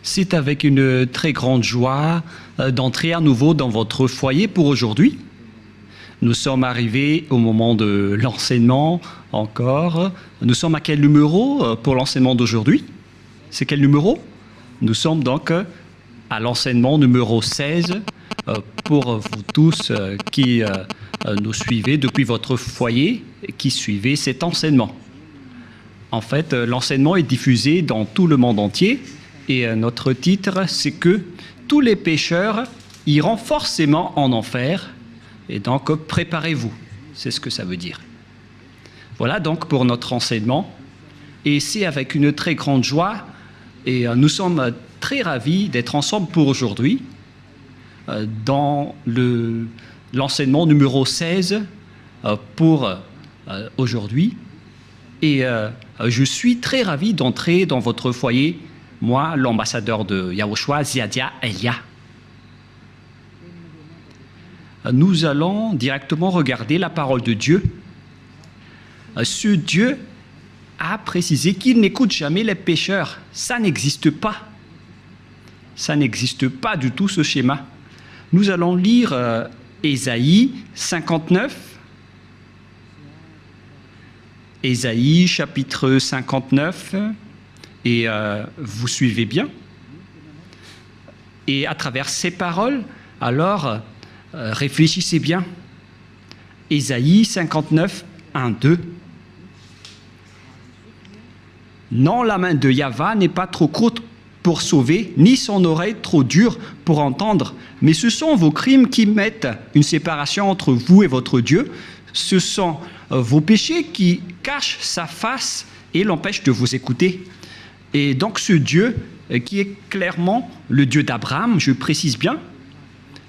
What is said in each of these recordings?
C'est avec une très grande joie d'entrer à nouveau dans votre foyer pour aujourd'hui. Nous sommes arrivés au moment de l'enseignement encore. Nous sommes à quel numéro pour l'enseignement d'aujourd'hui? C'est quel numéro? Nous sommes donc à l'enseignement numéro 16 pour vous tous qui nous suivez depuis votre foyer et qui suivez cet enseignement. En fait, l'enseignement est diffusé dans tout le monde entier et notre titre, c'est que tous les pécheurs iront forcément en enfer et donc préparez-vous. C'est ce que ça veut dire. Voilà donc pour notre enseignement et c'est avec une très grande joie et nous sommes très ravis d'être ensemble pour aujourd'hui dans l'enseignement numéro 16 pour aujourd'hui. Et je suis très ravi d'entrer dans votre foyer, moi, l'ambassadeur de Yahushua, Ziadia Elia. Nous allons directement regarder la parole de Dieu. Ce Dieu a précisé qu'il n'écoute jamais les pécheurs. Ça n'existe pas. Ça n'existe pas du tout, ce schéma. Nous allons lire Ésaïe 59. Ésaïe, chapitre 59. Et vous suivez bien. Et à travers ces paroles, alors, réfléchissez bien. Ésaïe 59, 1, 2. Non, la main de Yahva n'est pas trop courte pour sauver, ni son oreille trop dure pour entendre, mais ce sont vos crimes qui mettent une séparation entre vous et votre Dieu. Ce sont vos péchés qui cachent sa face et l'empêchent de vous écouter. Et donc ce Dieu, qui est clairement le Dieu d'Abraham, je précise bien,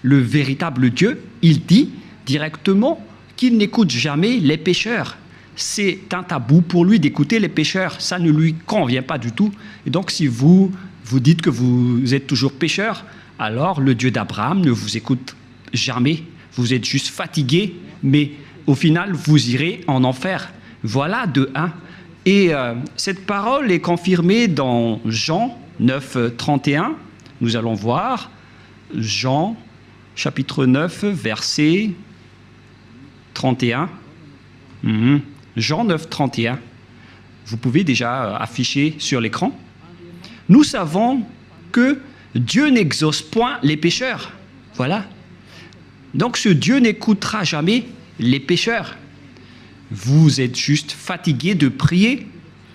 le véritable Dieu, il dit directement qu'il n'écoute jamais les pécheurs. C'est un tabou pour lui d'écouter les pécheurs. Ça ne lui convient pas du tout. Et donc si vous dites que vous êtes toujours pécheur, alors le Dieu d'Abraham ne vous écoute jamais. Vous êtes juste fatigué, mais au final, vous irez en enfer. Voilà de 1. Et cette parole est confirmée dans Jean 9, 31. Nous allons voir Jean, chapitre 9, verset 31. Jean 9, 31. Vous pouvez déjà afficher sur l'écran. Nous savons que Dieu n'exauce point les pécheurs. Voilà. Donc ce Dieu n'écoutera jamais les pécheurs. Vous êtes juste fatigué de prier,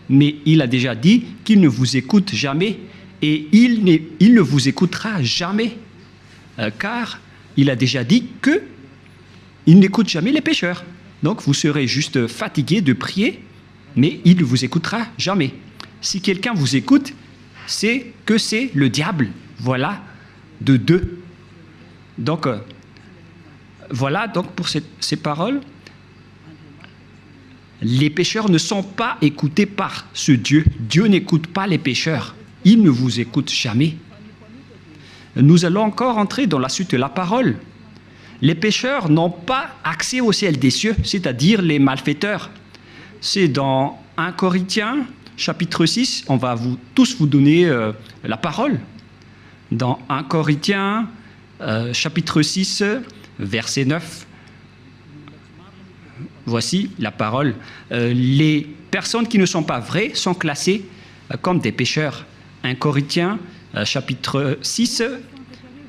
mais il a déjà dit qu'il ne vous écoute jamais et il ne vous écoutera jamais, car il a déjà dit qu'il n'écoute jamais les pécheurs. Donc vous serez juste fatigué de prier, mais il ne vous écoutera jamais. Si quelqu'un vous écoute, c'est que c'est le diable. Voilà, de 2. Donc, voilà donc pour ces paroles. Les pécheurs ne sont pas écoutés par ce Dieu. Dieu n'écoute pas les pécheurs. Il ne vous écoute jamais. Nous allons encore entrer dans la suite de la parole. Les pécheurs n'ont pas accès au ciel des cieux, c'est-à-dire les malfaiteurs. C'est dans 1 Corinthiens, chapitre 6, on va tous vous donner la parole. Dans 1 Corinthiens, chapitre 6, verset 9. Voici la parole. Les personnes qui ne sont pas vraies sont classées comme des pécheurs. 1 Corinthiens, chapitre 6,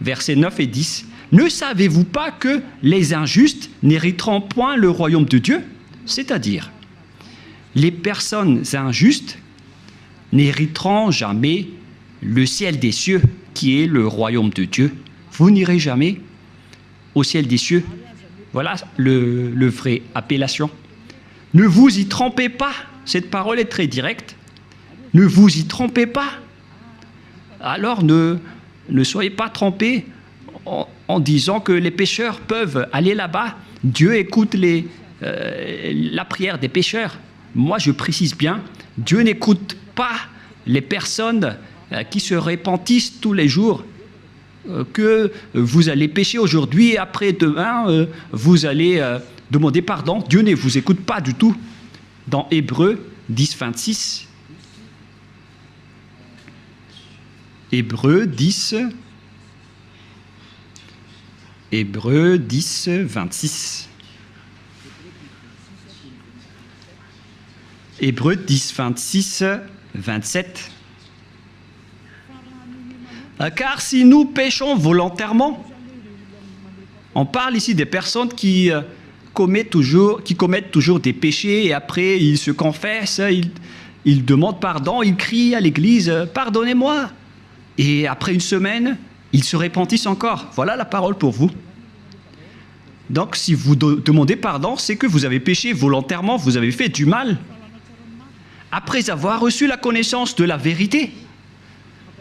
versets 9 et 10. Ne savez-vous pas que les injustes n'hériteront point le royaume de Dieu? C'est-à-dire, les personnes injustes n'hériteront jamais le ciel des cieux, qui est le royaume de Dieu. Vous n'irez jamais au ciel des cieux. Voilà le vrai appellation. Ne vous y trompez pas. Cette parole est très directe. Ne vous y trompez pas. Alors ne soyez pas trompés en disant que les pécheurs peuvent aller là-bas. Dieu écoute la prière des pécheurs. Moi, je précise bien, Dieu n'écoute pas les personnes qui se repentissent tous les jours. Que vous allez pécher aujourd'hui et après demain, vous allez demander pardon. Dieu ne vous écoute pas du tout. Dans Hébreux 10, 26, Hébreux 10, 26. Hébreux 10, 26, 27. Car si nous péchons volontairement, on parle ici des personnes qui commettent toujours des péchés et après ils se confessent, ils demandent pardon, ils crient à l'église « Pardonnez-moi » et après une semaine, ils se repentissent encore. Voilà la parole pour vous. Donc si vous demandez pardon, c'est que vous avez péché volontairement, vous avez fait du mal. Après avoir reçu la connaissance de la vérité,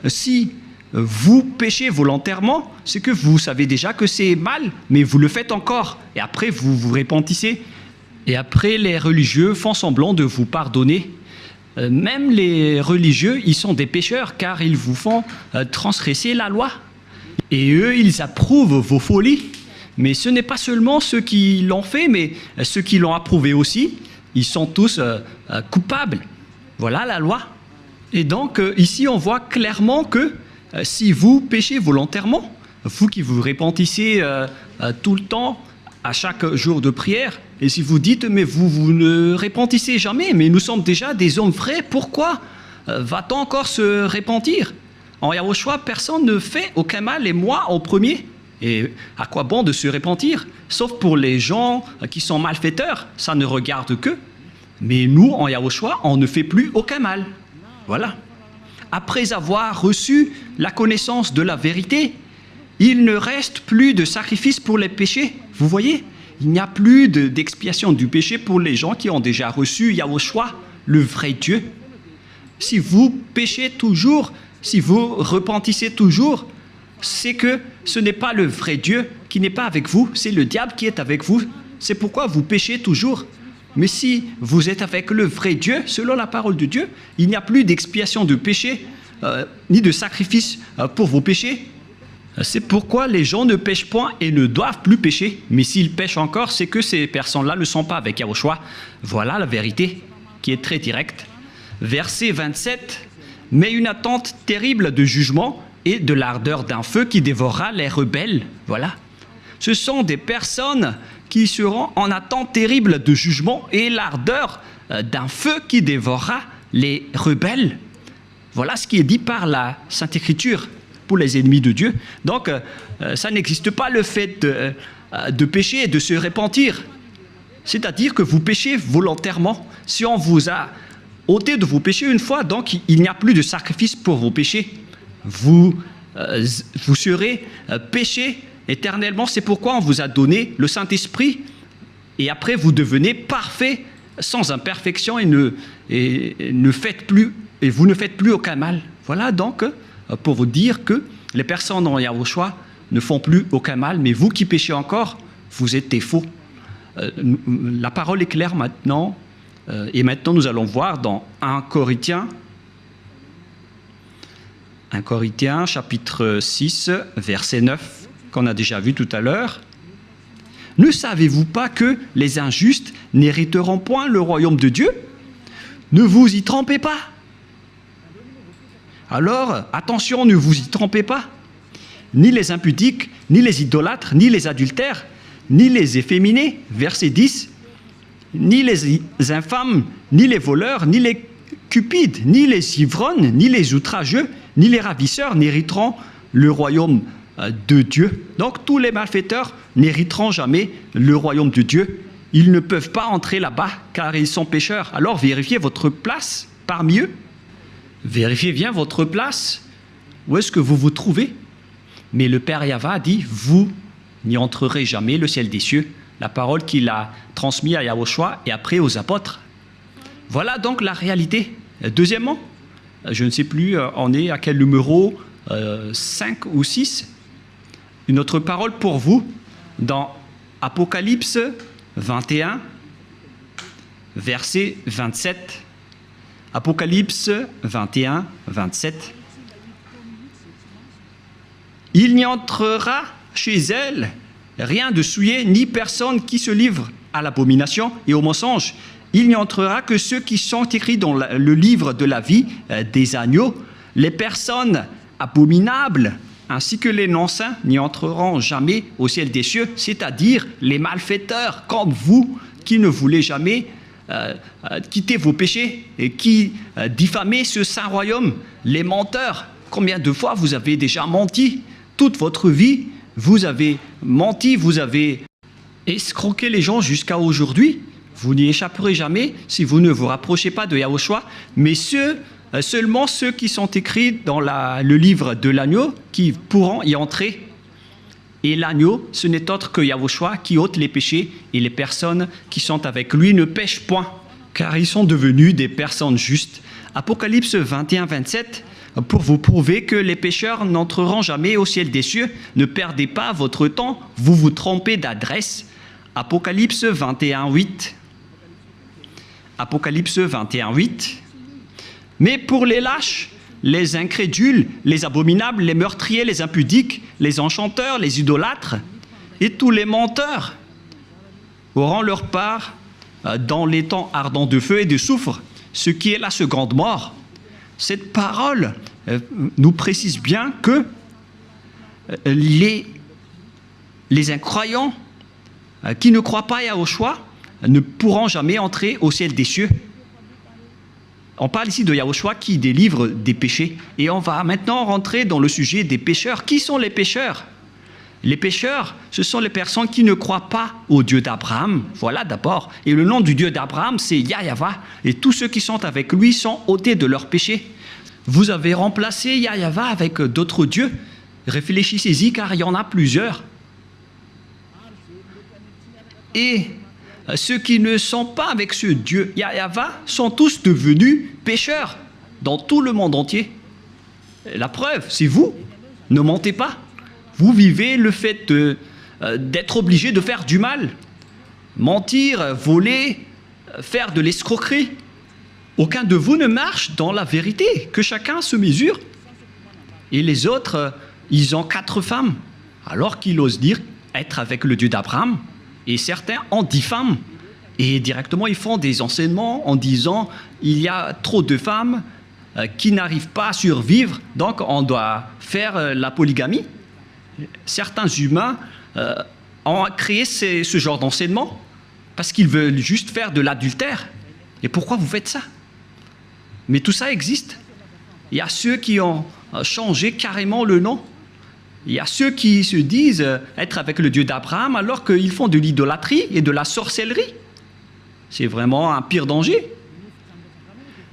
si vous péchez volontairement, c'est que vous savez déjà que c'est mal, mais vous le faites encore. Et après, vous vous repentissez. Et après, les religieux font semblant de vous pardonner. Même les religieux, ils sont des pécheurs, car ils vous font transgresser la loi. Et eux, ils approuvent vos folies. Mais ce n'est pas seulement ceux qui l'ont fait, mais ceux qui l'ont approuvé aussi. Ils sont tous coupables. Voilà la loi. Et donc, ici, on voit clairement que si vous péchez volontairement, vous qui vous repentissez tout le temps, à chaque jour de prière, et si vous dites, mais vous ne repentissez jamais, mais nous sommes déjà des hommes vrais, pourquoi va-t-on encore se repentir? En Yahushua, personne ne fait aucun mal, et moi en premier. Et à quoi bon de se repentir? Sauf pour les gens qui sont malfaiteurs, ça ne regarde qu'eux. Mais nous, en Yahushua, on ne fait plus aucun mal. Voilà. Après avoir reçu la connaissance de la vérité, il ne reste plus de sacrifice pour les péchés. Vous voyez, il n'y a plus d'expiation du péché pour les gens qui ont déjà reçu Yahushua, le vrai Dieu. Si vous péchez toujours, si vous repentissez toujours, c'est que ce n'est pas le vrai Dieu qui n'est pas avec vous, c'est le diable qui est avec vous. C'est pourquoi vous péchez toujours. Mais si vous êtes avec le vrai Dieu, selon la parole de Dieu, il n'y a plus d'expiation de péché, ni de sacrifice pour vos péchés. C'est pourquoi les gens ne pêchent point et ne doivent plus pécher. Mais s'ils pêchent encore, c'est que ces personnes-là ne sont pas avec Yahushua. Voilà la vérité qui est très directe. Verset 27. « Mais une attente terrible de jugement et de l'ardeur d'un feu qui dévorera les rebelles. » Voilà. Ce sont des personnes qui seront en attente terrible de jugement et l'ardeur d'un feu qui dévorera les rebelles. Voilà ce qui est dit par la Sainte Écriture pour les ennemis de Dieu. Donc, ça n'existe pas le fait de pécher et de se repentir. C'est-à-dire que vous péchez volontairement. Si on vous a ôté de vos péchés une fois, donc il n'y a plus de sacrifice pour vos péchés. Vous serez péchés éternellement. C'est pourquoi on vous a donné le Saint-Esprit et après vous devenez parfait sans imperfection et vous ne faites plus aucun mal. Voilà donc pour vous dire que les personnes en Yahushua ne font plus aucun mal, mais vous qui péchez encore, vous êtes des faux. La parole est claire maintenant, et maintenant nous allons voir dans 1 Corinthiens chapitre 6, verset 9, qu'on a déjà vu tout à l'heure. « Ne savez-vous pas que les injustes n'hériteront point le royaume de Dieu? Ne vous y trompez pas. » Alors, attention, ne vous y trompez pas. Ni les impudiques, ni les idolâtres, ni les adultères, ni les efféminés, verset 10, ni les infâmes, ni les voleurs, ni les cupides, ni les ivrognes, ni les outrageux, ni les ravisseurs n'hériteront le royaume de Dieu. Donc tous les malfaiteurs n'hériteront jamais le royaume de Dieu. Ils ne peuvent pas entrer là-bas car ils sont pécheurs. Alors vérifiez votre place parmi eux. Vérifiez bien votre place. Où est-ce que vous vous trouvez? Mais le Père Yahva dit, vous n'y entrerez jamais le ciel des cieux. La parole qu'il a transmise à Yahushua et après aux apôtres. Voilà donc la réalité. Deuxièmement, je ne sais plus, on est à quel numéro, 5 ou 6. Une autre parole pour vous, dans Apocalypse 21, verset 27. Apocalypse 21, 27. Il n'y entrera chez elle rien de souillé, ni personne qui se livre à l'abomination et au mensonge. Il n'y entrera que ceux qui sont écrits dans le livre de la vie des agneaux. Les personnes abominables, ainsi que les non-saints n'y entreront jamais au ciel des cieux, c'est-à-dire les malfaiteurs comme vous qui ne voulez jamais quitter vos péchés et qui diffamez ce saint royaume, les menteurs. Combien de fois vous avez déjà menti? Toute votre vie, vous avez menti, vous avez escroqué les gens jusqu'à aujourd'hui. Vous n'y échapperez jamais si vous ne vous rapprochez pas de Yahushua, mais seulement ceux qui sont écrits dans le livre de l'agneau qui pourront y entrer. Et l'agneau, ce n'est autre que Yahushua qui ôte les péchés, et les personnes qui sont avec lui ne pêchent point, car ils sont devenus des personnes justes. Apocalypse 21, 27, pour vous prouver que les pécheurs n'entreront jamais au ciel des cieux, ne perdez pas votre temps, vous vous trompez d'adresse. Apocalypse 21, 8. Apocalypse 21, 8. Mais pour les lâches, les incrédules, les abominables, les meurtriers, les impudiques, les enchanteurs, les idolâtres et tous les menteurs auront leur part dans les temps ardents de feu et de soufre, ce qui est la seconde mort. Cette parole nous précise bien que les incroyants qui ne croient pas à Yahushua ne pourront jamais entrer au ciel des cieux. On parle ici de Yahushua qui délivre des péchés. Et on va maintenant rentrer dans le sujet des pécheurs. Qui sont les pécheurs? Les pécheurs, ce sont les personnes qui ne croient pas au Dieu d'Abraham. Voilà d'abord. Et le nom du Dieu d'Abraham, c'est Yahyawa. Et tous ceux qui sont avec lui sont ôtés de leurs péchés. Vous avez remplacé Yahyawa avec d'autres dieux. Réfléchissez-y car il y en a plusieurs. Et ceux qui ne sont pas avec ce Dieu Yahyawa sont tous devenus pécheurs dans tout le monde entier. La preuve, c'est vous. Ne mentez pas. Vous vivez le fait d'être obligé de faire du mal. Mentir, voler, faire de l'escroquerie. Aucun de vous ne marche dans la vérité, que chacun se mesure. Et les autres, ils ont 4 femmes, alors qu'ils osent dire être avec le Dieu d'Abraham. Et certains en diffament. Et directement, ils font des enseignements en disant il y a trop de femmes qui n'arrivent pas à survivre, donc on doit faire la polygamie. Certains humains ont créé ce genre d'enseignement parce qu'ils veulent juste faire de l'adultère. Et pourquoi vous faites ça? Mais tout ça existe. Il y a ceux qui ont changé carrément le nom. Il y a ceux qui se disent être avec le Dieu d'Abraham alors qu'ils font de l'idolâtrie et de la sorcellerie. C'est vraiment un pire danger.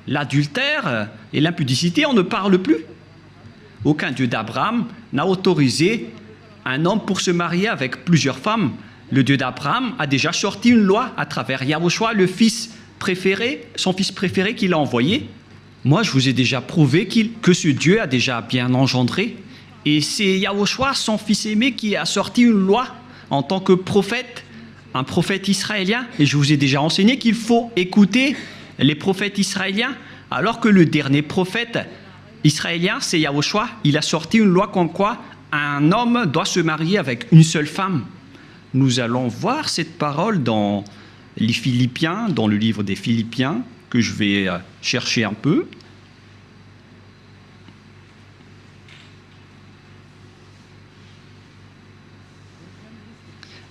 L'adultère et l'impudicité, on ne parle plus. Aucun Dieu d'Abraham n'a autorisé un homme pour se marier avec plusieurs femmes. Le Dieu d'Abraham a déjà sorti une loi à travers Yahushua, le fils préféré, son fils préféré qu'il a envoyé. Moi, je vous ai déjà prouvé que ce Dieu a déjà bien engendré. Et c'est Yahushua, son fils aimé, qui a sorti une loi en tant que prophète, un prophète israélien. Et je vous ai déjà enseigné qu'il faut écouter les prophètes israéliens, alors que le dernier prophète israélien, c'est Yahushua. Il a sorti une loi comme quoi un homme doit se marier avec une seule femme. Nous allons voir cette parole dans les Philippiens, dans le livre des Philippiens, que je vais chercher un peu.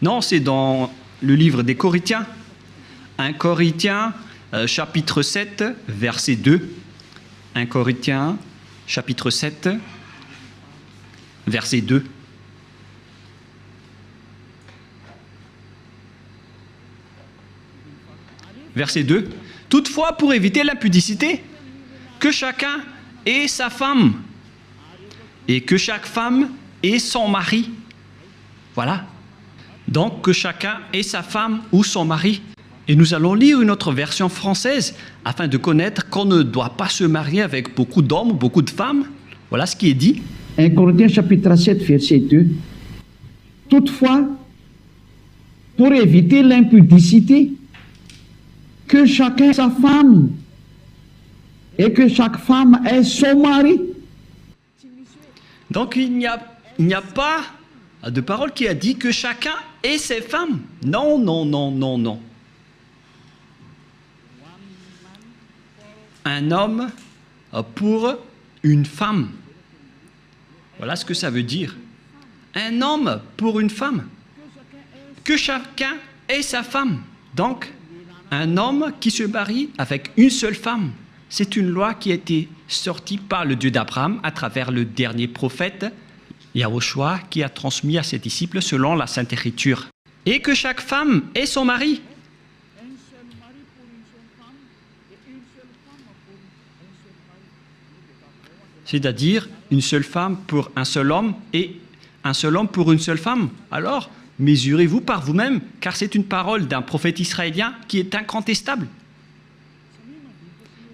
Non, c'est dans le livre des Corinthiens. 1 Corinthiens, chapitre 7, verset 2. 1 Corinthiens, chapitre 7, verset 2. Verset 2. Toutefois, pour éviter l'impudicité, que chacun ait sa femme, et que chaque femme ait son mari. Voilà. Donc, que chacun ait sa femme ou son mari. Et nous allons lire une autre version française, afin de connaître qu'on ne doit pas se marier avec beaucoup d'hommes ou beaucoup de femmes. Voilà ce qui est dit. 1 Corinthiens chapitre 7, verset 2. Toutefois, pour éviter l'impudicité, que chacun ait sa femme et que chaque femme ait son mari. Donc il n'y a pas de parole qui a dit que chacun ait ses femmes. Non, non, non, non, non. Un homme pour une femme. Voilà ce que ça veut dire. Un homme pour une femme. Que chacun ait sa femme. Donc, un homme qui se marie avec une seule femme. C'est une loi qui a été sortie par le Dieu d'Abraham à travers le dernier prophète, Yahushua, qui a transmis à ses disciples selon la Sainte Écriture. Et que chaque femme ait son mari. C'est-à-dire une seule femme pour un seul homme et un seul homme pour une seule femme. Alors, mesurez-vous par vous-même, car c'est une parole d'un prophète israélien qui est incontestable.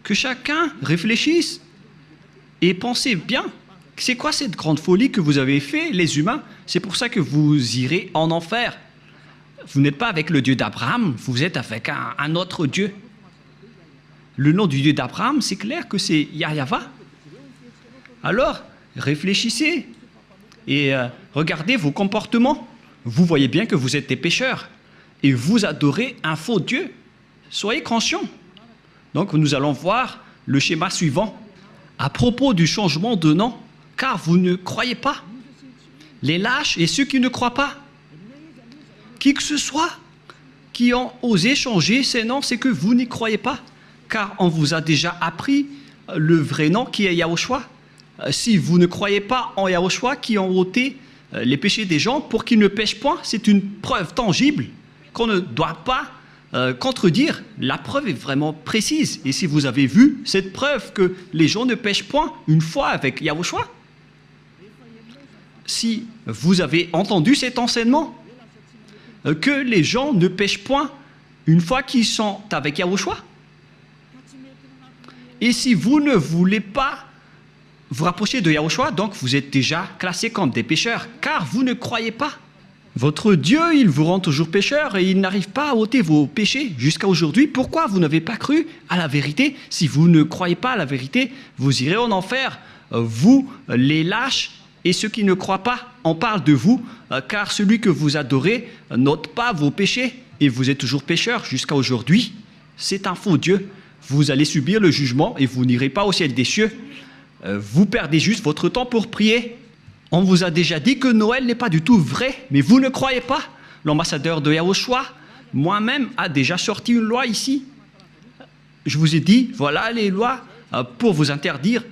Que chacun réfléchisse et pensez bien. C'est quoi cette grande folie que vous avez fait, les humains? C'est pour ça que vous irez en enfer. Vous n'êtes pas avec le Dieu d'Abraham, vous êtes avec un autre Dieu. Le nom du Dieu d'Abraham, c'est clair que c'est Yahva. Alors, réfléchissez et regardez vos comportements. Vous voyez bien que vous êtes des pécheurs et vous adorez un faux Dieu. Soyez conscients. Donc, nous allons voir le schéma suivant. À propos du changement de nom, car vous ne croyez pas. Les lâches et ceux qui ne croient pas. Qui que ce soit qui ont osé changer ces noms, c'est que vous n'y croyez pas. Car on vous a déjà appris le vrai nom qui est Yahushua. Si vous ne croyez pas en Yahushua qui ont ôté les péchés des gens pour qu'ils ne pêchent point, c'est une preuve tangible qu'on ne doit pas contredire. La preuve est vraiment précise. Et si vous avez vu cette preuve que les gens ne pêchent point une fois avec Yahushua, si vous avez entendu cet enseignement, que les gens ne pêchent point une fois qu'ils sont avec Yahushua, et si vous ne voulez pas vous rapprocher de Yahushua, donc vous êtes déjà classés comme des pécheurs, car vous ne croyez pas. Votre Dieu, il vous rend toujours pécheur et il n'arrive pas à ôter vos péchés jusqu'à aujourd'hui. Pourquoi vous n'avez pas cru à la vérité? Si vous ne croyez pas à la vérité, vous irez en enfer. Vous, les lâches et ceux qui ne croient pas, on parle de vous, car celui que vous adorez n'ôte pas vos péchés et vous êtes toujours pécheur jusqu'à aujourd'hui. C'est un faux Dieu. Vous allez subir le jugement et vous n'irez pas au ciel des cieux. Vous perdez juste votre temps pour prier. On vous a déjà dit que Noël n'est pas du tout vrai, mais vous ne croyez pas. L'ambassadeur de Yahushua, moi-même, a déjà sorti une loi ici. Je vous ai dit, voilà les lois pour vous interdire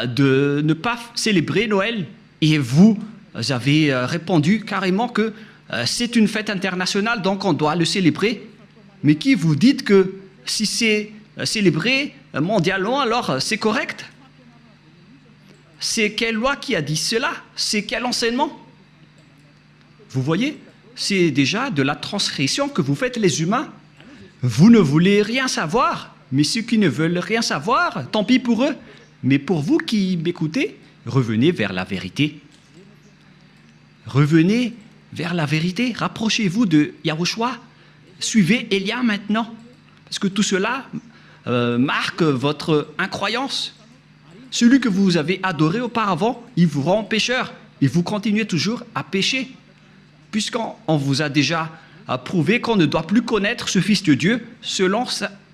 de ne pas célébrer Noël. Et vous avez répondu carrément que c'est une fête internationale, donc on doit le célébrer. Mais qui vous dites que si c'est célébré mondialement, alors c'est correct? C'est quelle loi qui a dit cela? C'est quel enseignement? Vous voyez, c'est déjà de la transgression que vous faites les humains. Vous ne voulez rien savoir, mais ceux qui ne veulent rien savoir, tant pis pour eux. Mais pour vous qui m'écoutez, revenez vers la vérité. Revenez vers la vérité. Rapprochez-vous de Yahushua. Suivez Élia maintenant. Parce que tout cela marque votre incroyance. Celui que vous avez adoré auparavant, il vous rend pécheur. Et vous continuez toujours à pécher. Puisqu'on vous a déjà prouvé qu'on ne doit plus connaître ce Fils de Dieu selon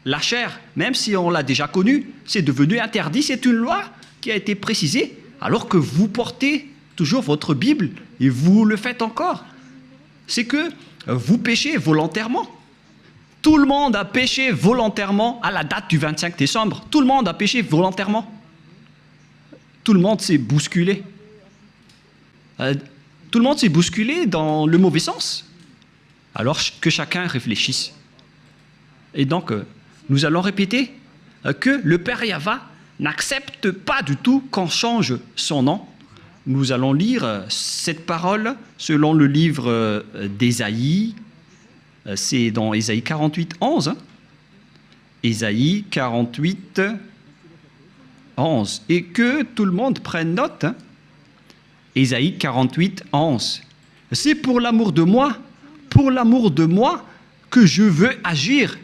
la chair. Même si on l'a déjà connu, c'est devenu interdit. C'est une loi qui a été précisée. Alors que vous portez toujours votre Bible et vous le faites encore. C'est que vous péchez volontairement. Tout le monde a péché volontairement à la date du 25 décembre. Tout le monde a péché volontairement. Tout le monde s'est bousculé. Tout le monde s'est bousculé dans le mauvais sens. Alors que chacun réfléchisse. Et donc, nous allons répéter que le Père Yahva n'accepte pas du tout qu'on change son nom. Nous allons lire cette parole selon le livre d'Ésaïe. C'est dans Ésaïe 48, 11. Ésaïe 48, 11. Et que tout le monde prenne note. Ésaïe 48, 11. C'est pour l'amour de moi que je veux agir.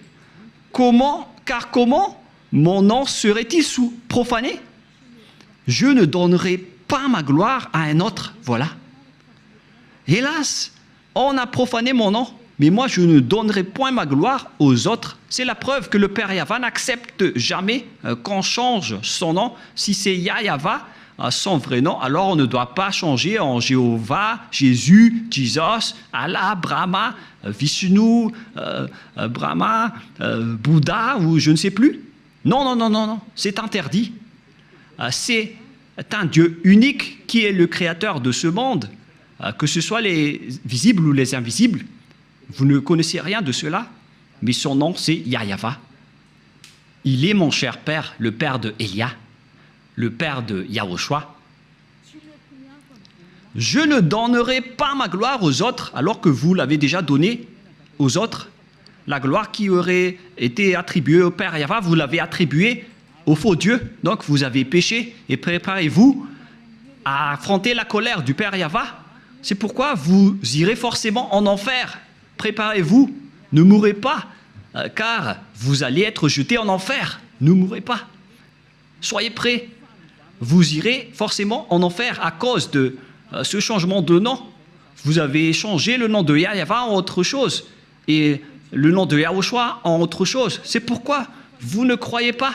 Car comment mon nom serait-il profané? Je ne donnerai pas ma gloire à un autre. Voilà. Hélas, on a profané mon nom, mais moi je ne donnerai point ma gloire aux autres. C'est la preuve que le Père Yahva n'accepte jamais qu'on change son nom. Si c'est Yahva, son vrai nom, alors on ne doit pas changer en Jéhovah, Jésus, Jesus, Allah, Brahma, Vishnu, Brahma, Bouddha ou je ne sais plus. Non, non, non, non, non, c'est interdit. C'est un Dieu unique qui est le créateur de ce monde, que ce soit les visibles ou les invisibles. Vous ne connaissez rien de cela, mais son nom c'est Yahweh. Il est mon cher père, le père de Elia, le père de Yahushua. Je ne donnerai pas ma gloire aux autres alors que vous l'avez déjà donnée aux autres. La gloire qui aurait été attribuée au Père Yahweh, vous l'avez attribuée au faux Dieu. Donc vous avez péché et préparez-vous à affronter la colère du Père Yahweh. C'est pourquoi vous irez forcément en enfer. Préparez-vous, ne mourrez pas, car vous allez être jetés en enfer. Ne mourrez pas. Soyez prêts. Vous irez forcément en enfer à cause de ce changement de nom. Vous avez changé le nom de Yahweh en autre chose et le nom de Yahushua en autre chose. C'est pourquoi vous ne croyez pas.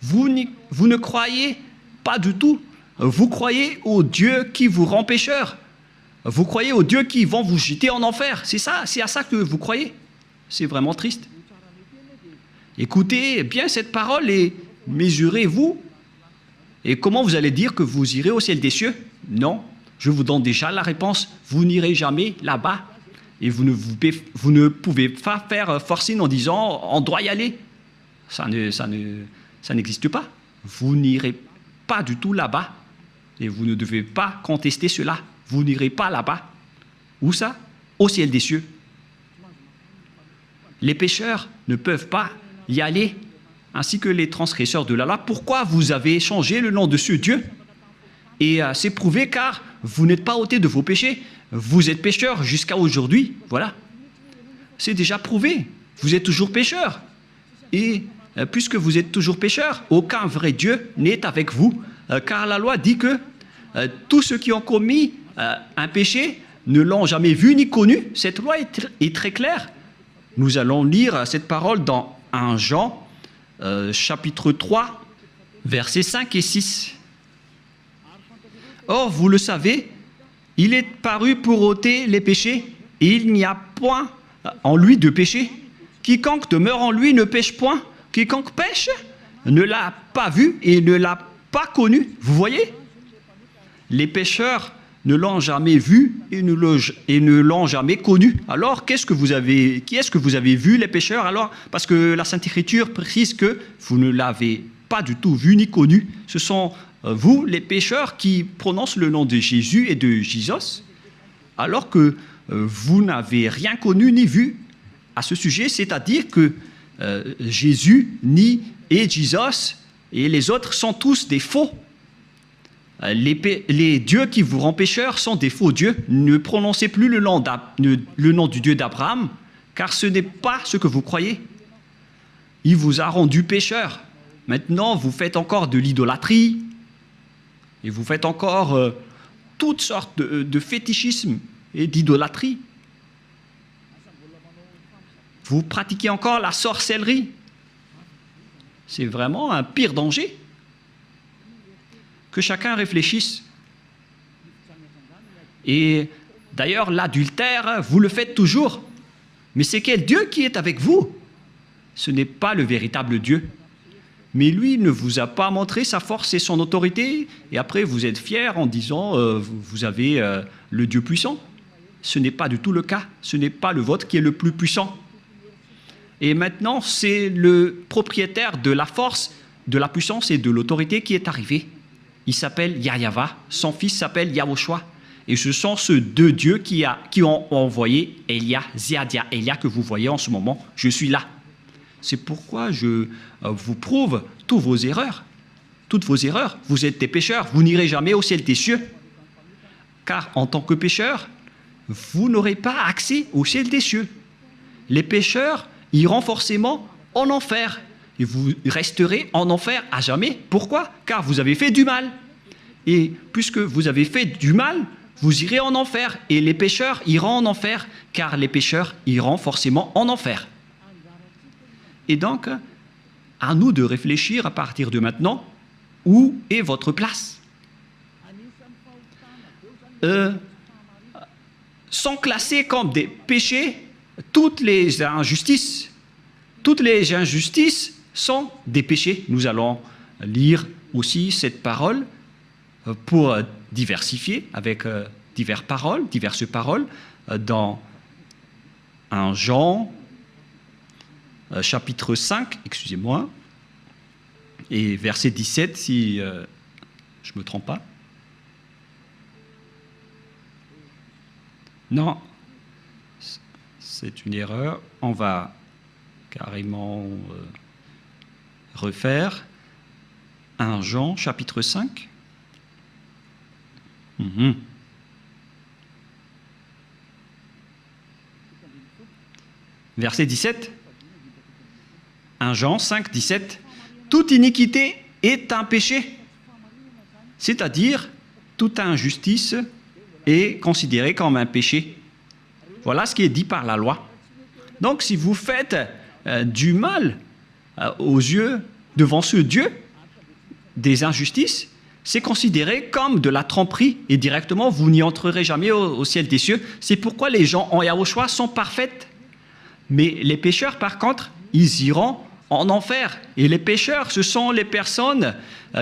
Vous ne croyez pas du tout. Vous croyez au Dieu qui vous rend pécheur. Vous croyez aux dieux qui vont vous jeter en enfer. C'est ça, c'est à ça que vous croyez. C'est vraiment triste. Écoutez bien cette parole et mesurez-vous. Et comment vous allez dire que vous irez au ciel des cieux? Non, je vous donne déjà la réponse. Vous n'irez jamais là-bas. Et vous ne pouvez pas faire forcing en disant on doit y aller. Ça n'existe pas. Vous n'irez pas du tout là-bas. Et vous ne devez pas contester cela. Vous n'irez pas là-bas. Où ça? Au ciel des cieux. Les pécheurs ne peuvent pas y aller, ainsi que les transgresseurs de la loi. Pourquoi vous avez changé le nom de ce Dieu? Et c'est prouvé car vous n'êtes pas ôté de vos péchés. Vous êtes pécheurs jusqu'à aujourd'hui. Voilà. C'est déjà prouvé. Vous êtes toujours pécheurs. Et puisque vous êtes toujours pécheurs, aucun vrai Dieu n'est avec vous. Car la loi dit que tous ceux qui ont commis un péché ne l'ont jamais vu ni connu. Cette loi est très claire. Nous allons lire cette parole dans 1 Jean, chapitre 3, versets 5 et 6. Or, vous le savez, il est paru pour ôter les péchés, et il n'y a point en lui de péché. Quiconque demeure en lui ne pêche point. Quiconque pêche ne l'a pas vu et ne l'a pas connu. Vous voyez? Les pécheurs ne l'ont jamais vu et ne l'ont jamais connu. Alors, qui est-ce que vous avez vu, les pécheurs? Alors, parce que la Sainte Écriture précise que vous ne l'avez pas du tout vu ni connu. Ce sont vous, les pécheurs, qui prononcent le nom de Jésus et de Jesus, alors que vous n'avez rien connu ni vu à ce sujet, c'est-à-dire que Jésus et Jesus et les autres sont tous des faux. Les dieux qui vous rendent pécheurs sont des faux dieux. Ne prononcez plus le nom du Dieu d'Abraham, car ce n'est pas ce que vous croyez. Il vous a rendu pécheur. Maintenant, vous faites encore de l'idolâtrie, et vous faites encore toutes sortes de fétichisme et d'idolâtrie. Vous pratiquez encore la sorcellerie. C'est vraiment un pire danger. Que chacun réfléchisse. Et d'ailleurs, l'adultère, vous le faites toujours. Mais c'est quel Dieu qui est avec vous? Ce n'est pas le véritable Dieu. Mais lui ne vous a pas montré sa force et son autorité, et après vous êtes fiers en disant vous avez le Dieu puissant. Ce n'est pas du tout le cas. Ce n'est pas le vôtre qui est le plus puissant. Et maintenant, c'est le propriétaire de la force, de la puissance et de l'autorité qui est arrivé. Il s'appelle Yahweh, son fils s'appelle Yahushua. Et ce sont ces deux dieux qui ont envoyé Elia, Ziadia, Elia que vous voyez en ce moment. Je suis là. C'est pourquoi je vous prouve toutes vos erreurs. Toutes vos erreurs. Vous êtes des pécheurs. Vous n'irez jamais au ciel des cieux. Car en tant que pécheurs, vous n'aurez pas accès au ciel des cieux. Les pécheurs iront forcément en enfer. Et vous resterez en enfer à jamais. Pourquoi? Car vous avez fait du mal. Et puisque vous avez fait du mal, vous irez en enfer. Et les pécheurs iront en enfer, car les pécheurs iront forcément en enfer. Et donc, à nous de réfléchir à partir de maintenant, où est votre place? sont classés comme des péchés. Toutes les injustices sont des péchés. Nous allons lire aussi cette parole pour diversifier avec diverses paroles dans 1 Jean chapitre 5, excusez-moi, et verset 17 si je ne me trompe pas. Non, c'est une erreur. On va carrément refaire 1 Jean, chapitre 5. Verset 17. 1 Jean 5, 17. Toute iniquité est un péché, c'est-à-dire toute injustice est considérée comme un péché. Voilà ce qui est dit par la loi. Donc, si vous faites du mal aux yeux, devant ce Dieu, des injustices, c'est considéré comme de la tromperie et directement, vous n'y entrerez jamais au ciel des cieux. C'est pourquoi les gens en Yahushua sont parfaits. Mais les pécheurs, par contre, ils iront en enfer. Et les pécheurs, ce sont les personnes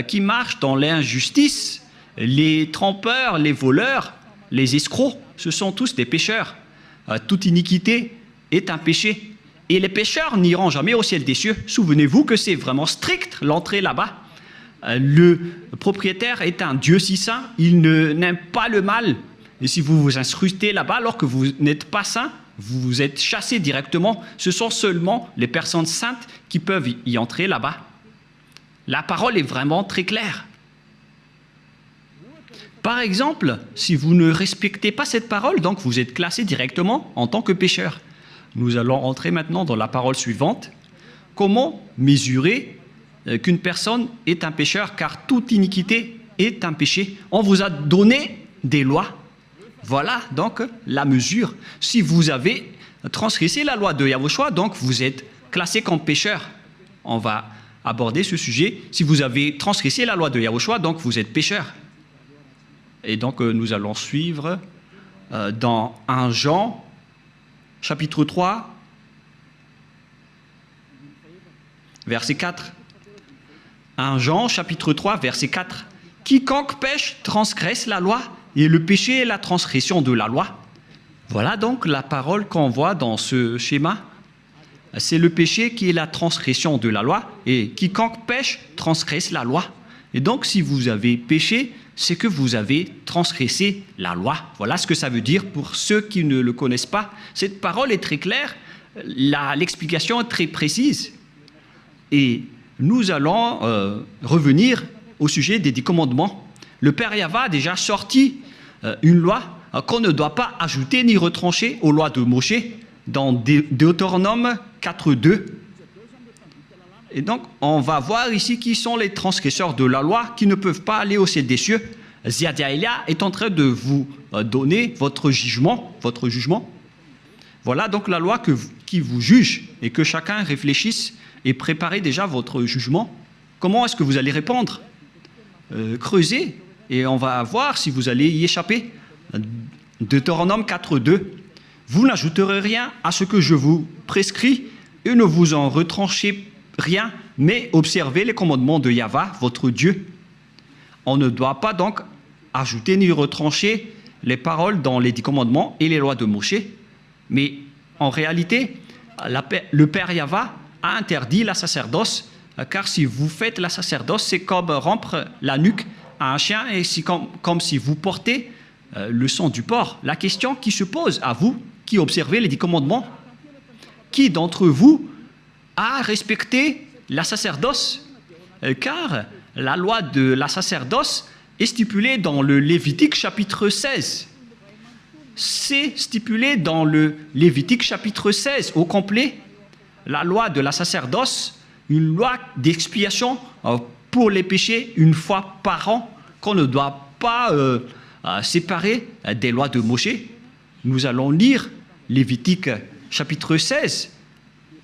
qui marchent dans l'injustice, les trompeurs, les voleurs, les escrocs, ce sont tous des pécheurs. Toute iniquité est un péché. Et les pécheurs n'iront jamais au ciel des cieux. Souvenez-vous que c'est vraiment strict l'entrée là-bas. Le propriétaire est un Dieu si saint, il n'aime pas le mal. Et si vous vous incrustez là-bas alors que vous n'êtes pas saint, vous êtes chassé directement. Ce sont seulement les personnes saintes qui peuvent y entrer là-bas. La parole est vraiment très claire. Par exemple, si vous ne respectez pas cette parole, donc vous êtes classé directement en tant que pécheur. Nous allons entrer maintenant dans la parole suivante. Comment mesurer qu'une personne est un pécheur, car toute iniquité est un péché. On vous a donné des lois. Voilà donc la mesure. Si vous avez transgressé la loi de Yahushua, donc vous êtes classé comme pécheur. On va aborder ce sujet. Si vous avez transgressé la loi de Yahushua, donc vous êtes pécheur. Et donc nous allons suivre dans 1 Jean, chapitre 3, verset 4. 1 Jean, chapitre 3, verset 4. Quiconque pêche transgresse la loi, et le péché est la transgression de la loi. Voilà donc la parole qu'on voit dans ce schéma. C'est le péché qui est la transgression de la loi, et quiconque pêche transgresse la loi. Et donc si vous avez péché, c'est que vous avez transgressé la loi. Voilà ce que ça veut dire pour ceux qui ne le connaissent pas. Cette parole est très claire, l'explication est très précise. Et nous allons revenir au sujet des 10 commandements. Le Père Yahva a déjà sorti une loi qu'on ne doit pas ajouter ni retrancher aux lois de Moshe dans Deutéronome 4.2. Et donc, on va voir ici qui sont les transgresseurs de la loi qui ne peuvent pas aller au ciel des cieux. Ziadiaïlia est en train de vous donner votre jugement. Voilà donc la loi qui vous juge et que chacun réfléchisse et prépare déjà votre jugement. Comment est-ce que vous allez répondre? Creusez et on va voir si vous allez y échapper. Deutéronome 4.2. Vous n'ajouterez rien à ce que je vous prescris et ne vous en retranchez rien, mais observez les commandements de Yahva, votre Dieu. On ne doit pas donc ajouter ni retrancher les paroles dans les 10 commandements et les lois de Moshe. Mais en réalité, le Père Yahva a interdit la sacerdoce, car si vous faites la sacerdoce, c'est comme rompre la nuque à un chien et c'est comme si vous portez le sang du porc. La question qui se pose à vous, qui observez les 10 commandements, qui d'entre vous a respecté la sacerdoce? Car la loi de la sacerdoce est stipulée dans le Lévitique chapitre 16. C'est stipulé dans le Lévitique chapitre 16 au complet. La loi de la sacerdoce, une loi d'expiation pour les péchés une fois par an, qu'on ne doit pas séparer des lois de Moshe. Nous allons lire Lévitique chapitre 16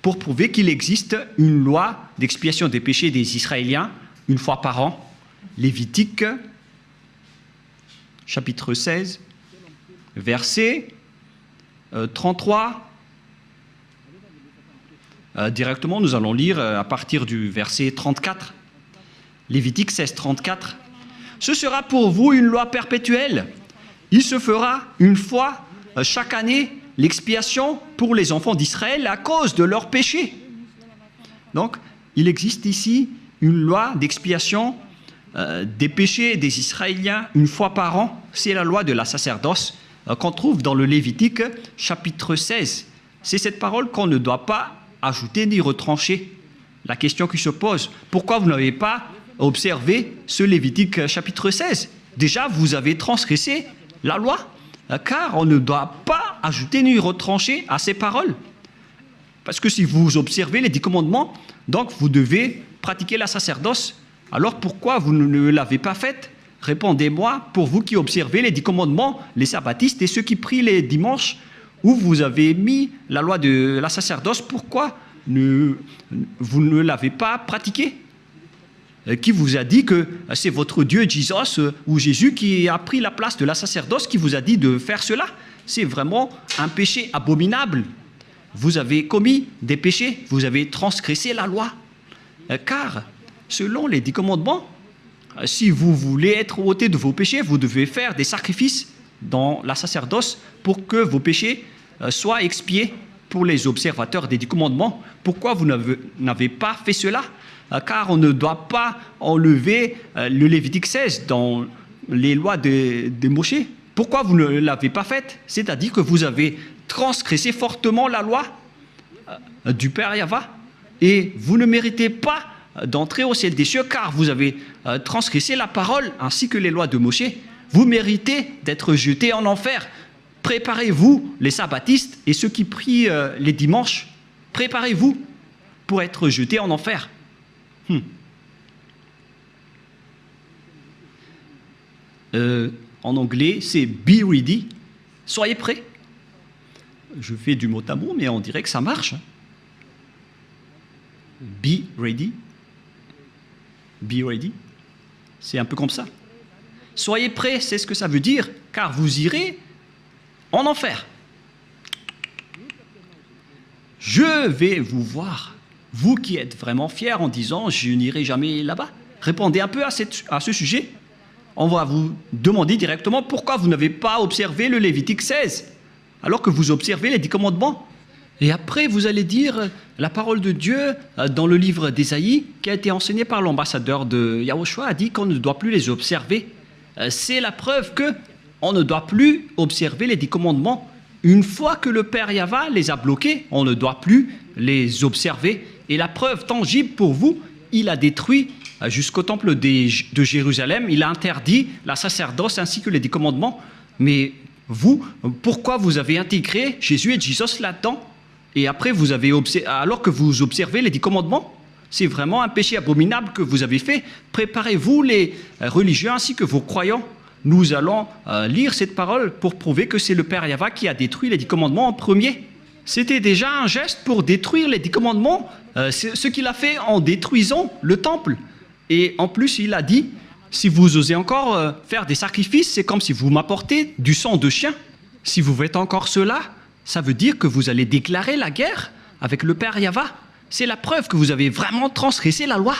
pour prouver qu'il existe une loi d'expiation des péchés des Israéliens une fois par an. Lévitique chapitre 16, verset 33. Directement, nous allons lire à partir du verset 34. Lévitique 16, 34. Ce sera pour vous une loi perpétuelle. Il se fera une fois chaque année l'expiation pour les enfants d'Israël à cause de leurs péchés. Donc, il existe ici une loi d'expiation des péchés des Israéliens une fois par an. C'est la loi de la sacerdoce qu'on trouve dans le Lévitique chapitre 16. C'est cette parole qu'on ne doit pas ajouter ni retrancher. La question qui se pose, pourquoi vous n'avez pas observé ce Lévitique chapitre 16? Déjà, vous avez transgressé la loi, car on ne doit pas ajouter ni retrancher à ces paroles. Parce que si vous observez les 10 commandements, donc vous devez pratiquer la sacerdoce. Alors pourquoi vous ne l'avez pas faite? Répondez-moi, pour vous qui observez les 10 commandements, les sabbatistes et ceux qui prient les dimanches, où vous avez mis la loi de la sacerdoce, pourquoi vous ne l'avez pas pratiquée? Qui vous a dit que c'est votre Dieu Jesus ou Jésus qui a pris la place de la sacerdoce, qui vous a dit de faire cela? C'est vraiment un péché abominable. Vous avez commis des péchés, vous avez transgressé la loi. Car, selon les 10 commandements, si vous voulez être ôté de vos péchés, vous devez faire des sacrifices dans la sacerdoce pour que vos péchés soient expiés pour les observateurs des 10 commandements. Pourquoi vous n'avez pas fait cela? Car on ne doit pas enlever le Lévitique 16 dans les lois de Moïse. Pourquoi vous ne l'avez pas fait? C'est-à-dire que vous avez transgressé fortement la loi du Père Yahva et vous ne méritez pas d'entrer au ciel des cieux car vous avez transgressé la parole ainsi que les lois de Moïse. Vous méritez d'être jetés en enfer. Préparez-vous, les sabbatistes et ceux qui prient les dimanches, préparez-vous pour être jetés en enfer. En anglais, c'est be ready. Soyez prêts. Je fais du mot à mot, mais on dirait que ça marche. Be ready. Be ready. C'est un peu comme ça. Soyez prêts, c'est ce que ça veut dire, car vous irez en enfer. Je vais vous voir, vous qui êtes vraiment fiers en disant « je n'irai jamais là-bas ». Répondez un peu à ce sujet. On va vous demander directement pourquoi vous n'avez pas observé le Lévitique 16, alors que vous observez les 10 commandements. Et après, vous allez dire la parole de Dieu dans le livre d'Ésaïe, qui a été enseigné par l'ambassadeur de Yahushua, a dit qu'on ne doit plus les observer. C'est la preuve qu'on ne doit plus observer les 10 commandements. Une fois que le Père Yahva les a bloqués, on ne doit plus les observer. Et la preuve tangible pour vous, il a détruit jusqu'au temple de Jérusalem, il a interdit la sacerdoce ainsi que les 10 commandements. Mais vous, pourquoi vous avez intégré Jésus et Jesus là-dedans? Et après, alors que vous observez les 10 commandements, c'est vraiment un péché abominable que vous avez fait. Préparez-vous, les religieux ainsi que vos croyants. Nous allons lire cette parole pour prouver que c'est le Père Yahva qui a détruit les 10 commandements en premier. C'était déjà un geste pour détruire les 10 commandements, ce qu'il a fait en détruisant le temple. Et en plus, il a dit, si vous osez encore faire des sacrifices, c'est comme si vous m'apportez du sang de chien. Si vous faites encore cela, ça veut dire que vous allez déclarer la guerre avec le Père Yahva. C'est la preuve que vous avez vraiment transgressé la loi.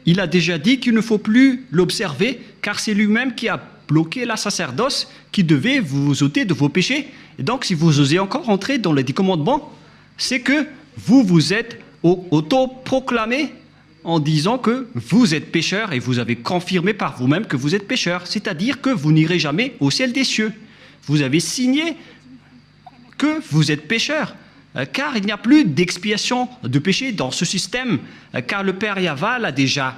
Il a déjà dit qu'il ne faut plus l'observer, car c'est lui-même qui a bloqué la sacerdoce, qui devait vous ôter de vos péchés. Et donc, si vous osez encore entrer dans les 10 commandements, c'est que vous vous êtes auto-proclamé en disant que vous êtes pécheur et vous avez confirmé par vous-même que vous êtes pécheur. C'est-à-dire que vous n'irez jamais au ciel des cieux. Vous avez signé que vous êtes pécheur. Car il n'y a plus d'expiation de péché dans ce système, car le Père Yahva l'a déjà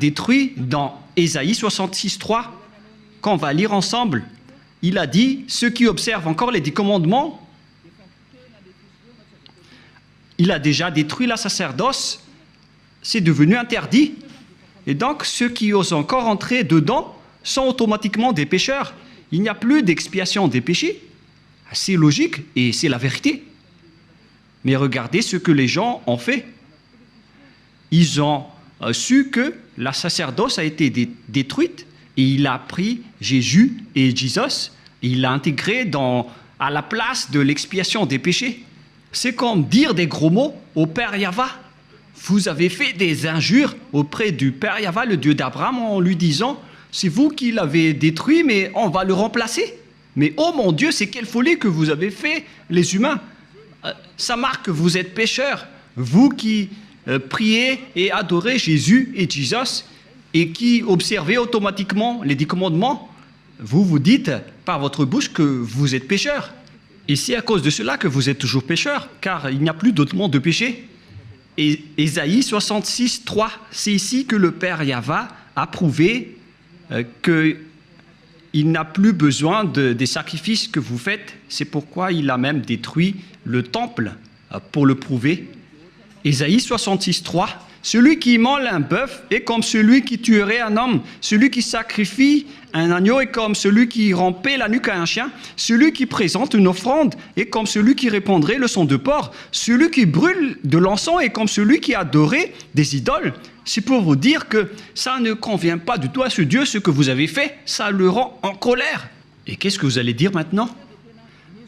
détruit dans Ésaïe 66, 3, qu'on va lire ensemble. Il a dit, ceux qui observent encore les 10 commandements, il a déjà détruit la sacerdoce, c'est devenu interdit. Et donc, ceux qui osent encore entrer dedans sont automatiquement des pécheurs. Il n'y a plus d'expiation des péchés. C'est logique et c'est la vérité. Mais regardez ce que les gens ont fait. Ils ont su que la sacerdoce a été détruite et il a pris Jésus et Jesus, et il l'a intégré à la place de l'expiation des péchés. C'est comme dire des gros mots au Père Yahva. Vous avez fait des injures auprès du Père Yahva, le Dieu d'Abraham, en lui disant « C'est vous qui l'avez détruit, mais on va le remplacer. » Mais oh mon Dieu, c'est quelle folie que vous avez fait, les humains. Ça marque que vous êtes pécheurs. Vous qui priez et adorez Jésus et Jesus et qui observez automatiquement les 10 commandements, vous vous dites par votre bouche que vous êtes pécheurs. Et c'est à cause de cela que vous êtes toujours pécheurs, car il n'y a plus d'autre monde de péché. Et Ésaïe 66, 3, c'est ici que le Père Yahva a prouvé qu'il n'a plus besoin des sacrifices que vous faites. C'est pourquoi il a même détruit le temple pour le prouver. Ésaïe 66, 3, celui qui immole un bœuf est comme celui qui tuerait un homme. Celui qui sacrifie un agneau est comme celui qui rampait la nuque à un chien. Celui qui présente une offrande est comme celui qui répandrait le sang de porc. Celui qui brûle de l'encens est comme celui qui adorait des idoles. C'est pour vous dire que ça ne convient pas du tout à ce Dieu, ce que vous avez fait. Ça le rend en colère. Et qu'est-ce que vous allez dire maintenant?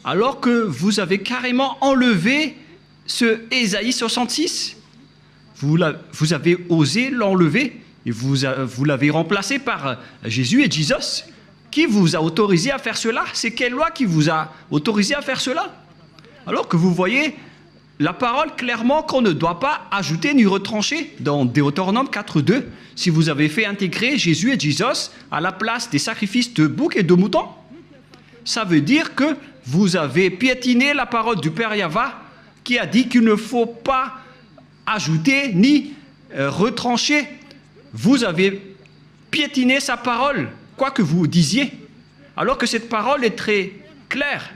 Alors que vous avez carrément enlevé ce Ésaïe 66, vous avez osé l'enlever et vous l'avez remplacé par Jésus et Jesus. Qui vous a autorisé à faire cela? C'est quelle loi qui vous a autorisé à faire cela? Alors que vous voyez la parole clairement qu'on ne doit pas ajouter ni retrancher dans Deutéronome 4.2. Si vous avez fait intégrer Jésus et Jesus à la place des sacrifices de boucs et de moutons, ça veut dire que vous avez piétiné la parole du Père Yahva qui a dit qu'il ne faut pas ajouter ni retrancher. Vous avez piétiné sa parole, quoi que vous disiez, alors que cette parole est très claire.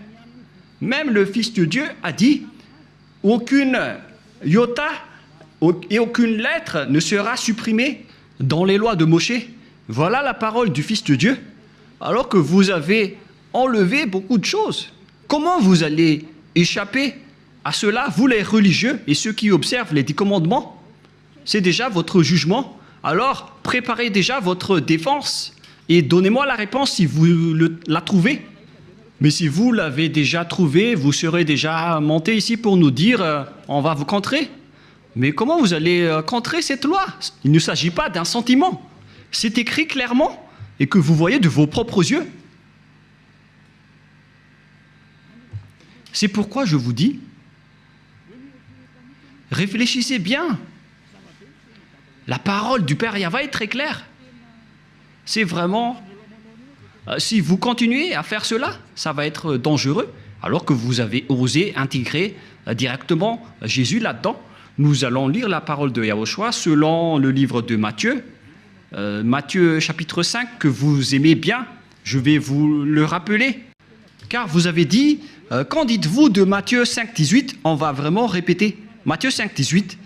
Même le Fils de Dieu a dit « Aucune iota et aucune lettre ne sera supprimée dans les lois de Moïse. » Voilà la parole du Fils de Dieu, alors que vous avez enlevé beaucoup de choses. Comment vous allez échapper à cela, vous les religieux et ceux qui observent les 10 commandements? C'est déjà votre jugement. Alors, préparez déjà votre défense et donnez-moi la réponse si vous la trouvez. Mais si vous l'avez déjà trouvé, vous serez déjà monté ici pour nous dire on va vous contrer. Mais comment vous allez contrer cette loi? Il ne s'agit pas d'un sentiment. C'est écrit clairement et que vous voyez de vos propres yeux. C'est pourquoi je vous dis, réfléchissez bien. La parole du Père Yahva est très claire. C'est vraiment... si vous continuez à faire cela, ça va être dangereux, alors que vous avez osé intégrer directement Jésus là-dedans. Nous allons lire la parole de Yahushua selon le livre de Matthieu, Matthieu chapitre 5, que vous aimez bien. Je vais vous le rappeler, car vous avez dit, qu'en dites-vous de Matthieu 5, 18? On va vraiment répéter. Matthieu 5, 18,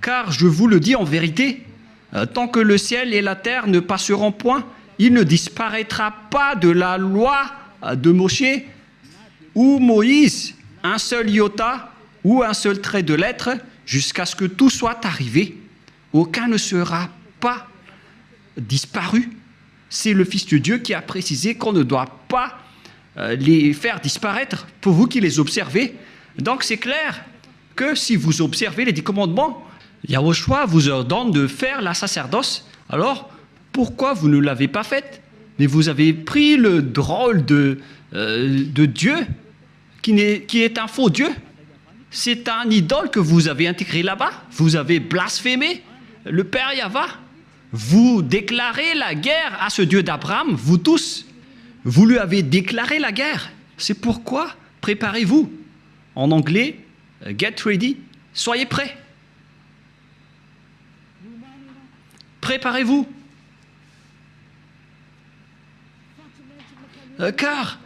car je vous le dis en vérité, tant que le ciel et la terre ne passeront point, il ne disparaîtra pas de la loi de Moïse ou Moïse un seul iota ou un seul trait de lettre jusqu'à ce que tout soit arrivé. Aucun ne sera pas disparu. C'est le Fils de Dieu qui a précisé qu'on ne doit pas les faire disparaître pour vous qui les observez. Donc c'est clair que si vous observez les 10 commandements, Yahushua vous ordonne de faire la sacerdoce. Alors, pourquoi vous ne l'avez pas faite? Mais vous avez pris le drôle de Dieu, qui est un faux Dieu. C'est un idole que vous avez intégré là-bas. Vous avez blasphémé le Père Yahva. Vous déclarez la guerre à ce Dieu d'Abraham, vous tous. Vous lui avez déclaré la guerre. C'est pourquoi, préparez-vous. En anglais, get ready, soyez prêts. Préparez-vous. Car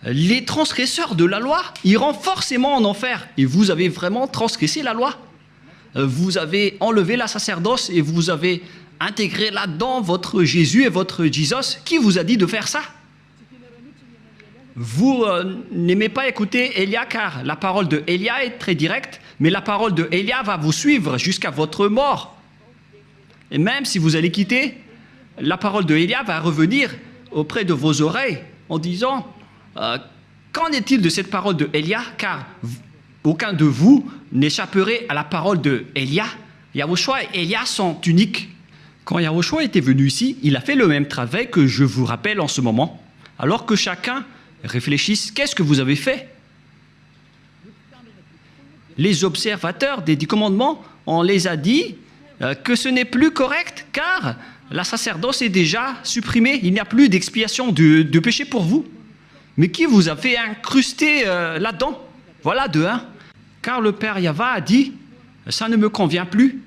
les transgresseurs de la loi iront forcément en enfer. Et vous avez vraiment transgressé la loi. Vous avez enlevé la sacerdoce et vous avez intégré là-dedans votre Jésus et votre Jesus. Qui vous a dit de faire ça? Vous n'aimez pas écouter Élia, car la parole de Élia est très directe, mais la parole de Élia va vous suivre jusqu'à votre mort. Et même si vous allez quitter la parole de Élia va revenir auprès de vos oreilles en disant qu'en est-il de cette parole de Élia, car aucun de vous n'échapperait à la parole de Élia. Yahushua et Élia sont uniques. Quand Yahushua était venu ici, il a fait le même travail que je vous rappelle en ce moment. Alors que chacun réfléchisse, qu'est-ce que vous avez fait? Les observateurs des 10 commandements, on les a dit que ce n'est plus correct car la sacerdoce est déjà supprimée. Il n'y a plus d'expiation de péché pour vous. Mais qui vous a fait incruster là-dedans? Voilà de un. Car le Père Yahva a dit, ça ne me convient plus.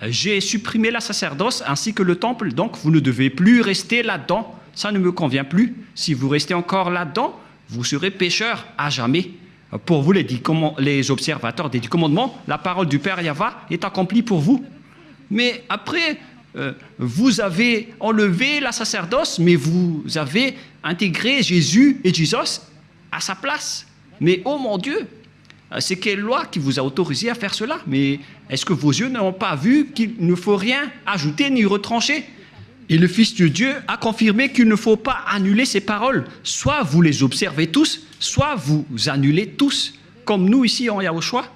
J'ai supprimé la sacerdoce ainsi que le temple, donc vous ne devez plus rester là-dedans. Ça ne me convient plus. Si vous restez encore là-dedans, vous serez pécheur à jamais. Pour vous, les observateurs des 10 commandements, la parole du Père Yahva est accomplie pour vous. Mais après, vous avez enlevé la sacerdoce, mais vous avez intégré Jésus et Jesus à sa place. Mais oh mon Dieu, c'est quelle loi qui vous a autorisé à faire cela? Mais est-ce que vos yeux n'ont pas vu qu'il ne faut rien ajouter ni retrancher? Et le Fils de Dieu a confirmé qu'il ne faut pas annuler ces paroles. Soit vous les observez tous, soit vous annulez tous, comme nous ici en Yahushua.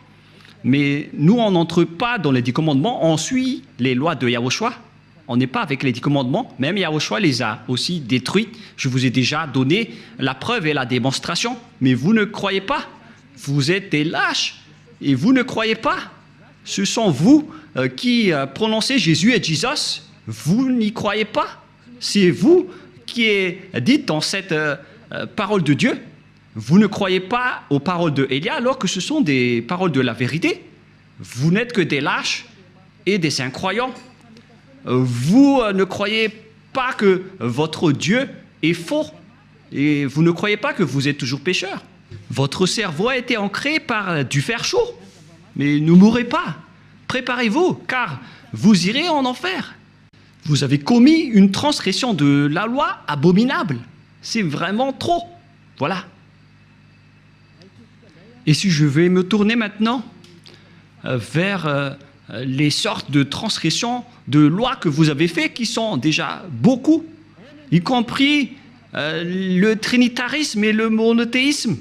Mais nous, on n'entre pas dans les 10 commandements, on suit les lois de Yahushua. On n'est pas avec les 10 commandements, même Yahushua les a aussi détruits. Je vous ai déjà donné la preuve et la démonstration, mais vous ne croyez pas. Vous êtes des lâches et vous ne croyez pas. Ce sont vous qui prononcez Jésus et Jesus. Vous n'y croyez pas. C'est vous qui êtes dit dans cette parole de Dieu. Vous ne croyez pas aux paroles de Élia alors que ce sont des paroles de la vérité. Vous n'êtes que des lâches et des incroyants. Vous ne croyez pas que votre Dieu est faux et vous ne croyez pas que vous êtes toujours pécheur. Votre cerveau a été ancré par du fer chaud. Mais ne mourrez pas. Préparez-vous car vous irez en enfer. Vous avez commis une transgression de la loi abominable. C'est vraiment trop. Voilà. Et si je vais me tourner maintenant vers les sortes de transgressions de lois que vous avez fait, qui sont déjà beaucoup, y compris le trinitarisme et le monothéisme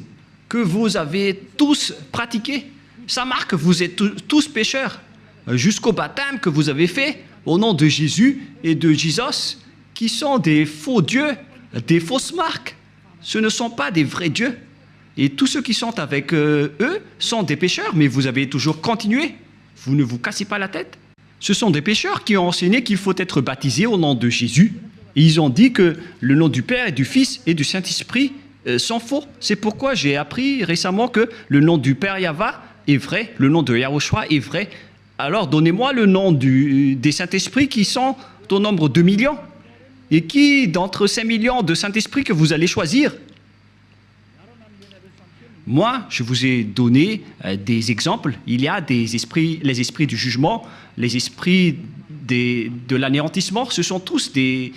que vous avez tous pratiqués. Ça marque que vous êtes tous pécheurs, jusqu'au baptême que vous avez fait au nom de Jésus et de Jesus, qui sont des faux dieux, des fausses marques. Ce ne sont pas des vrais dieux. Et tous ceux qui sont avec eux sont des pécheurs, mais vous avez toujours continué. Vous ne vous cassez pas la tête. Ce sont des pécheurs qui ont enseigné qu'il faut être baptisé au nom de Jésus. Et ils ont dit que le nom du Père et du Fils et du Saint-Esprit sont faux. C'est pourquoi j'ai appris récemment que le nom du Père Yahva est vrai, le nom de Yahushua est vrai. Alors donnez-moi le nom des Saint-Esprits qui sont au nombre de millions. Et qui, d'entre ces millions de Saint-Esprit que vous allez choisir? Moi, je vous ai donné des exemples. Il y a des esprits, les esprits du jugement, les esprits de l'anéantissement. Ce sont tous des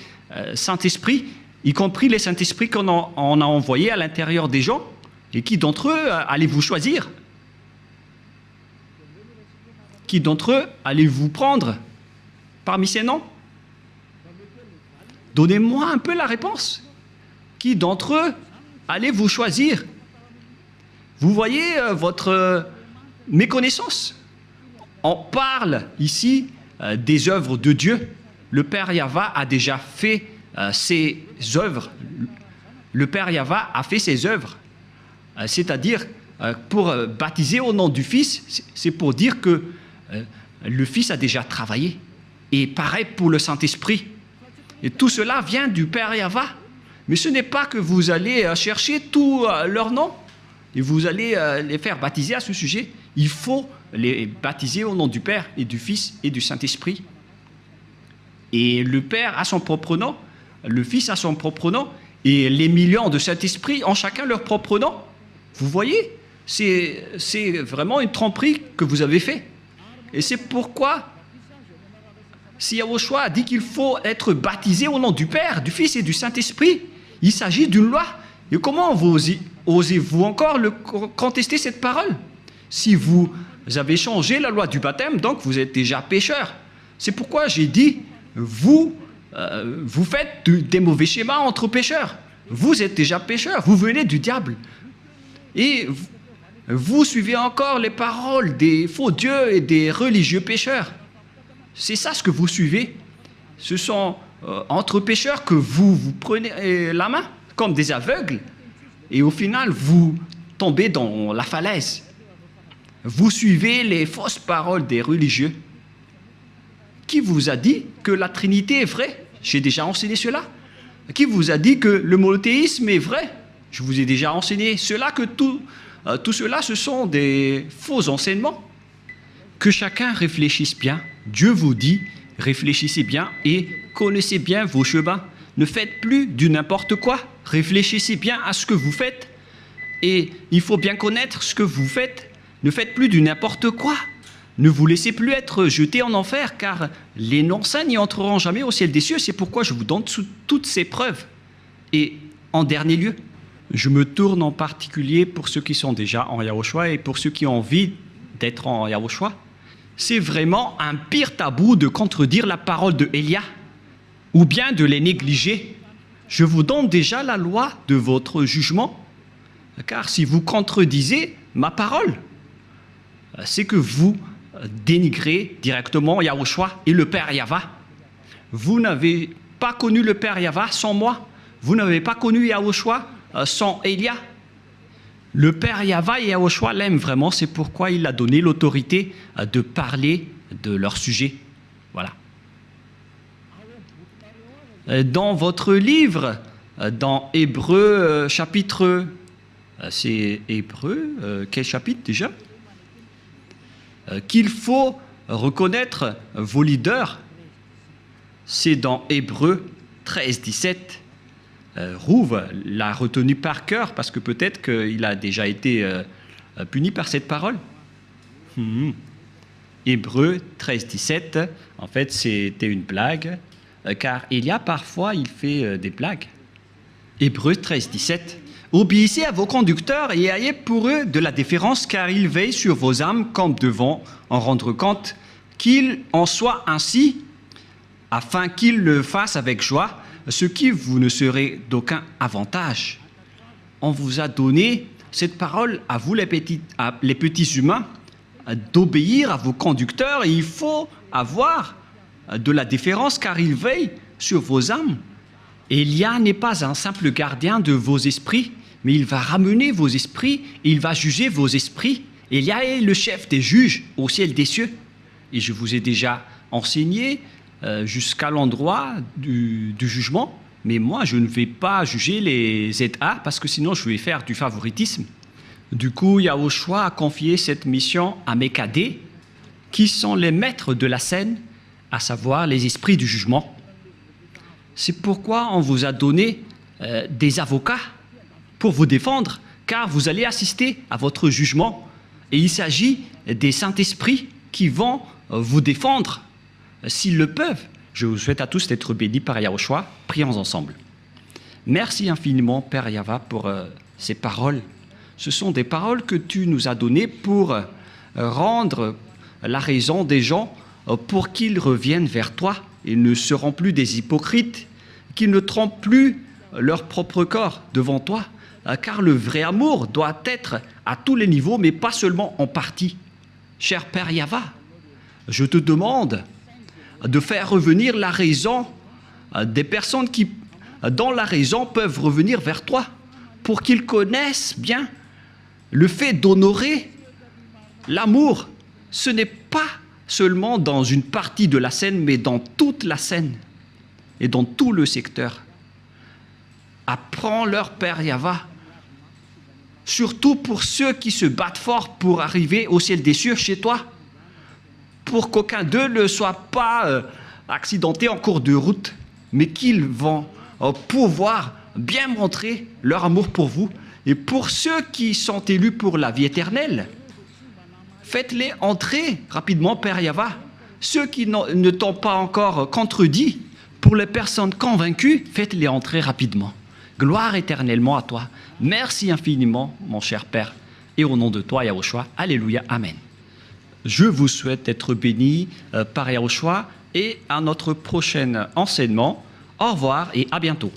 Saint-Esprits, y compris les Saint-Esprits qu'on a envoyés à l'intérieur des gens. Et qui d'entre eux allez-vous choisir? Qui d'entre eux allez-vous prendre parmi ces noms? Donnez-moi un peu la réponse. Qui d'entre eux allez-vous choisir? Vous voyez votre méconnaissance. On parle ici des œuvres de Dieu. Le Père Yahva a déjà fait ses œuvres. Le Père Yahva a fait ses œuvres. C'est-à-dire, pour baptiser au nom du Fils, c'est pour dire que le Fils a déjà travaillé. Et pareil pour le Saint-Esprit. Et tout cela vient du Père Yahva. Mais ce n'est pas que vous allez chercher tous leurs noms et vous allez les faire baptiser à ce sujet. Il faut les baptiser au nom du Père et du Fils et du Saint-Esprit. Et le Père a son propre nom, le Fils a son propre nom, et les millions de Saint-Esprit ont chacun leur propre nom. Vous voyez, c'est vraiment une tromperie que vous avez fait. Et c'est pourquoi, si Yahushua a dit qu'il faut être baptisé au nom du Père, du Fils et du Saint-Esprit, il s'agit d'une loi. Et comment osez-vous encore contester cette parole? Si vous avez changé la loi du baptême, donc vous êtes déjà pécheur. C'est pourquoi j'ai dit, vous vous faites des mauvais schémas entre pécheurs. Vous êtes déjà pécheurs, vous venez du diable. Et vous suivez encore les paroles des faux dieux et des religieux pécheurs. C'est ça ce que vous suivez. Ce sont entre pécheurs que vous prenez la main, comme des aveugles, et au final, vous tombez dans la falaise. Vous suivez les fausses paroles des religieux. Qui vous a dit que la Trinité est vraie? J'ai déjà enseigné cela. Qui vous a dit que le monothéisme est vrai? Je vous ai déjà enseigné cela, que tout cela, ce sont des faux enseignements. Que chacun réfléchisse bien. Dieu vous dit, réfléchissez bien et connaissez bien vos chemins. Ne faites plus du n'importe quoi. Réfléchissez bien à ce que vous faites. Et il faut bien connaître ce que vous faites. Ne faites plus du n'importe quoi. Ne vous laissez plus être jetés en enfer, car les non-saints n'y entreront jamais au ciel des cieux. C'est pourquoi je vous donne toutes ces preuves. Et en dernier lieu, je me tourne en particulier pour ceux qui sont déjà en Yahushua et pour ceux qui ont envie d'être en Yahushua. C'est vraiment un pire tabou de contredire la parole de Élia ou bien de les négliger. Je vous donne déjà la loi de votre jugement, car si vous contredisez ma parole, c'est que vous dénigrez directement Yahushua et le Père Yahva. Vous n'avez pas connu le Père Yahva sans moi. Vous n'avez pas connu Yahushua sans Élia. Le Père Yahva et Yahushua l'aiment vraiment, c'est pourquoi il a donné l'autorité de parler de leur sujet. Voilà. Dans votre livre, dans Hébreux chapitre... c'est Hébreux, quel chapitre déjà? Qu'il faut reconnaître vos leaders. C'est dans Hébreux 13, 17. Rouve l'a retenu par cœur parce que peut-être qu'il a déjà été puni par cette parole. Hébreux 13, 17, en fait c'était une blague, car il y a parfois, il fait des blagues. Hébreux 13, 17. Obéissez à vos conducteurs et ayez pour eux de la déférence, car ils veillent sur vos âmes comme devant en rendre compte, qu'il en soit ainsi, afin qu'ils le fassent avec joie, ce qui vous ne serait d'aucun avantage. On vous a donné cette parole à vous, les petits humains, d'obéir à vos conducteurs, et il faut avoir de la déférence, car ils veillent sur vos âmes. Élia n'est pas un simple gardien de vos esprits, mais il va ramener vos esprits, et il va juger vos esprits. Élia est le chef des juges au ciel des cieux. Et je vous ai déjà enseigné jusqu'à l'endroit du jugement, mais moi je ne vais pas juger les ZA, parce que sinon je vais faire du favoritisme. Du coup, Yahushua a confié cette mission à mes cadets, qui sont les maîtres de la scène, à savoir les esprits du jugement. C'est pourquoi on vous a donné des avocats pour vous défendre, car vous allez assister à votre jugement. Et il s'agit des Saint-Esprits qui vont vous défendre s'ils le peuvent. Je vous souhaite à tous d'être bénis par Yahushua. Prions ensemble. Merci infiniment, Père Yahva, pour ces paroles. Ce sont des paroles que tu nous as données pour rendre la raison des gens pour qu'ils reviennent vers toi. Ils ne seront plus des hypocrites, qu'ils ne trompent plus leur propre corps devant toi, car le vrai amour doit être à tous les niveaux, mais pas seulement en partie. Cher Père Yahva, je te demande de faire revenir la raison des personnes qui, dans la raison, peuvent revenir vers toi, pour qu'ils connaissent bien le fait d'honorer l'amour. Ce n'est pas seulement dans une partie de la scène, mais dans toute la scène et dans tout le secteur. Apprends-leur, Père Yahva, surtout pour ceux qui se battent fort pour arriver au ciel des cieux chez toi, pour qu'aucun d'eux ne soit pas accidenté en cours de route, mais qu'ils vont pouvoir bien montrer leur amour pour vous. Et pour ceux qui sont élus pour la vie éternelle, faites-les entrer rapidement, Père Yahva. Ceux qui ne t'ont pas encore contredit, pour les personnes convaincues, faites-les entrer rapidement. Gloire éternellement à toi. Merci infiniment, mon cher Père. Et au nom de toi, Yahushua, Alléluia, Amen. Je vous souhaite d'être bénis par Yahushua et à notre prochain enseignement. Au revoir et à bientôt.